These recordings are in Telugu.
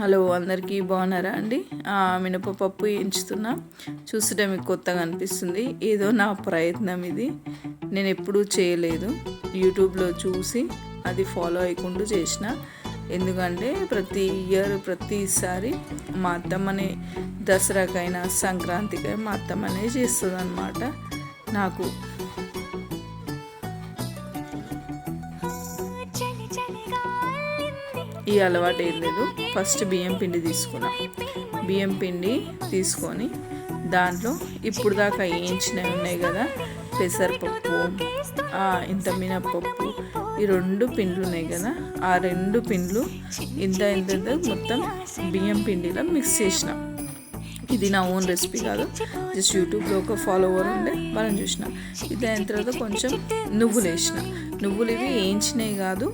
హలో అందరికీ బాగున్నారా అండి. మినపప్పు ఎంచుతున్నా. చూస్తుంటే మీకు కొత్తగా అనిపిస్తుంది. ఏదో నా ప్రయత్నం ఇది. నేను ఎప్పుడూ చేయలేదు. యూట్యూబ్లో చూసి అది ఫాలో అయ్యకుండా చేసిన. ఎందుకంటే ప్రతిసారి మా అత్తమ్మనే దసరాకైనా సంక్రాంతికైనా మా అత్తమ్మనే చేస్తుంది అన్నమాట. నాకు ఈ అలవాటు ఏం లేదు. ఫస్ట్ బియ్యం పిండి తీసుకొని దాంట్లో ఇప్పుడు దాకా వేయించినవి ఉన్నాయి కదా, పెసరపప్పు, ఇంత మినప్పప్పు, ఈ 2 పిండ్లు ఉన్నాయి కదా, ఆ 2 పిండ్లు ఇంత మొత్తం బియ్యం పిండిలో మిక్స్ చేసిన. ఇది నా ఓన్ రెసిపీ కాదు, జస్ట్ యూట్యూబ్లో ఒక ఫాలోవర్ ఉండే వాళ్ళని చూసిన. ఇది అయిన తర్వాత కొంచెం నువ్వులు వేసిన. నువ్వులు ఇవి వేయించినవి కాదు,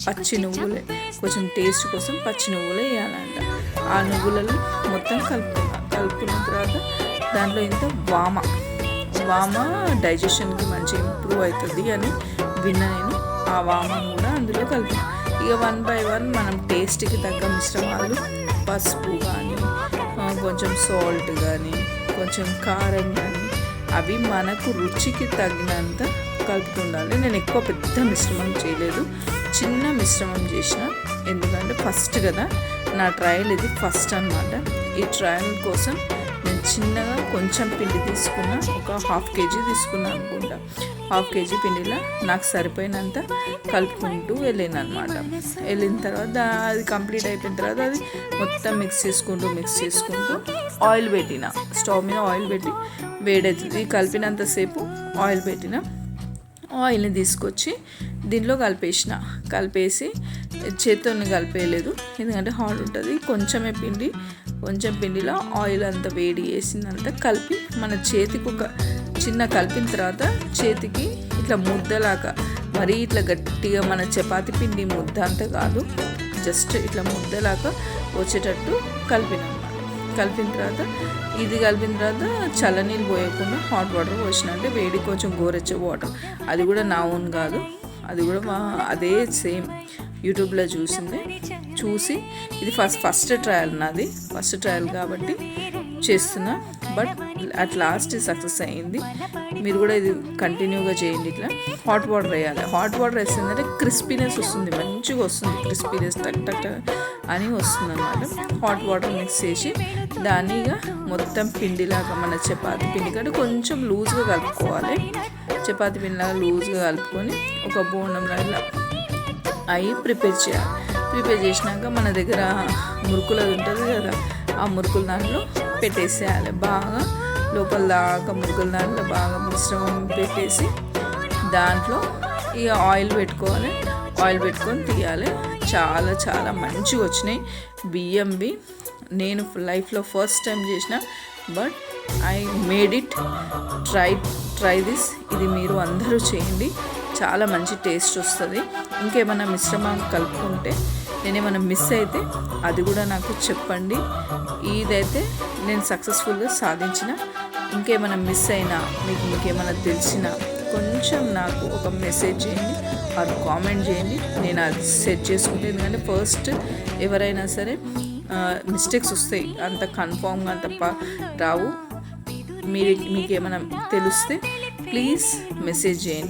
పచ్చి నువ్వులే. కొంచెం టేస్ట్ కోసం పచ్చి నువ్వులే వేయాలంట. ఆ నువ్వులలో మొత్తం కలుపుకున్న తర్వాత దాంట్లో ఇంత వామ డైజెషన్కి మంచి ఇంప్రూవ్ అవుతుంది అని విన్నా నేను. ఆ వామను కూడా అందులో కలిపిన. ఇక 1 by 1 మనం టేస్ట్కి తగ్గ మిశ్రమాలు, పసుపు కానీ, కొంచెం సాల్ట్ కానీ, కొంచెం కారం కానీ, అవి మనకు రుచికి తగినంత కలుపుతుండాలి. నేను ఎక్కువ పెద్ద మిశ్రమం చేయలేదు, చిన్న మిశ్రమం చేసిన. ఎందుకంటే ఫస్ట్ కదా నా ట్రయల్, ఇది ఫస్ట్ అన్నమాట. ఈ ట్రయల్ కోసం నేను చిన్నగా కొంచెం పిండి తీసుకున్నా. ఒక 1/2 kg తీసుకున్నాను అనుకుంటా. 1/2 kg పిండిలో నాకు సరిపోయినంత కలుపుకుంటూ వెళ్ళిన అనమాట. వెళ్ళిన తర్వాత అది కంప్లీట్ అయిపోయిన తర్వాత అది మొత్తం మిక్స్ చేసుకుంటూ ఆయిల్ పెట్టిన. స్టవ్ మీద ఆయిల్ పెట్టి వేడవుతుంది. కలిపినంతసేపు ఆయిల్ పెట్టిన. ఆయిల్ని తీసుకొచ్చి దీంట్లో కలిపేసి చేతితో కలిపేయలేదు, ఎందుకంటే హార్డ్ ఉంటుంది. కొంచెం పిండిలో ఆయిల్ అంతా వేడి వేసిందంతా కలిపి మన చేతికి ఒక చిన్న కలిపిన తర్వాత చేతికి ఇట్లా ముద్దలాగా, మరీ ఇట్లా గట్టిగా మన చపాతి పిండి ముద్ద అంతా కాదు, జస్ట్ ఇట్లా ముద్దలాగా వచ్చేటట్టు కలిపిన తర్వాత చల్లనీళ్ళు పోయకుండా హాట్ వాటర్ పోసిన. అంటే వేడి కొంచెం గోరెచ్చే వాటర్. అది కూడా నా ఓన్ కాదు, అది కూడా అదే సేమ్ యూట్యూబ్లో చూసి ఇది ఫస్ట్ ట్రయల్ నాది. ఫస్ట్ ట్రయల్ కాబట్టి చేస్తున్నా. బట్ అట్ లాస్ట్ సక్సెస్ అయ్యింది. మీరు కూడా ఇది కంటిన్యూగా చేయండి. ఇట్లా హాట్ వాటర్ వేయాలి. హాట్ వాటర్ వేస్తుందంటే క్రిస్పీనెస్ వస్తుంది, మంచిగా వస్తుంది. క్రిస్పీనెస్ టక్ అని వస్తుంది అన్నమాట. హాట్ వాటర్ మిక్స్ చేసి దానిగా మొత్తం పిండిలాగా, మన చపాతి పిండి కంటే కొంచెం లూజ్గా కలుపుకోవాలి. చపాతి పిండిలాగా లూజ్గా కలుపుకొని ఒక బోండంలాగా అవి ప్రిపేర్ చేసినాక మన దగ్గర మురుకులది ఉంటుంది కదా, ఆ మురుకుల దాంట్లో పెట్టేసేయాలి. బాగా లోపల దాకా మురుకుల దాంట్లో బాగా మిశ్రమం పెట్టేసి దాంట్లో ఇక ఆయిల్ పెట్టుకొని తీయాలి. చాలా చాలా మంచిగా వచ్చినాయి బియ్యంవి. నేను లైఫ్లో ఫస్ట్ టైం చేసిన, but I made it. Try this. ఇది మీరు అందరూ చేయండి, చాలా మంచి టేస్ట్ వస్తుంది. ఇంకేమైనా మిశ్రమం కలుపుకుంటే, నేనేమైనా మిస్ అయితే అది కూడా నాకు చెప్పండి. ఇదైతే నేను సక్సెస్ఫుల్గా సాధించిన. ఇంకేమైనా మిస్ అయినా, మీకేమైనా తెలిసినా కొంచెం నాకు ఒక మెసేజ్ చేయండి, అది కామెంట్ చేయండి. నేను అది సెట్ చేసుకుంటే, ఎందుకంటే ఫస్ట్ ఎవరైనా సరే మిస్టేక్స్ వస్తాయి, అంత కన్ఫామ్గా తప్ప రావు. మీకేమైనా తెలిస్తే ప్లీజ్ మెసేజ్ చేయండి.